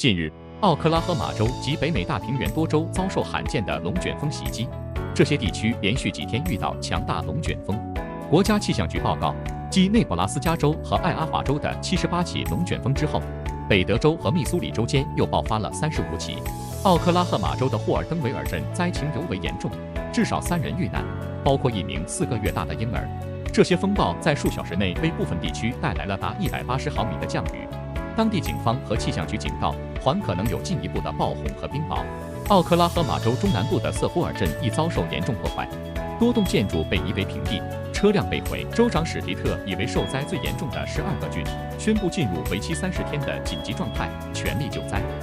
近日，奥克拉荷马州及北美大平原多州遭受罕见的龙卷风袭击，这些地区连续几天遇到强大龙卷风。国家气象局报告，继内布拉斯加州和爱阿华州的78起龙卷风之后，北德州和密苏里州间又爆发了35起。奥克拉荷马州的霍尔登维尔镇灾情尤为严重，至少3人遇难，包括一名4个月大的婴儿。这些风暴在数小时内为部分地区带来了达180毫米的降雨。当地警方和气象局警告，还可能有进一步的暴洪和冰雹。奥克拉荷马州中南部的瑟波尔镇亦遭受严重破坏，多栋建筑被夷为平地，车辆被毁。州长史迪特以为受灾最严重的12个郡，宣布进入为期30天的紧急状态，全力救灾。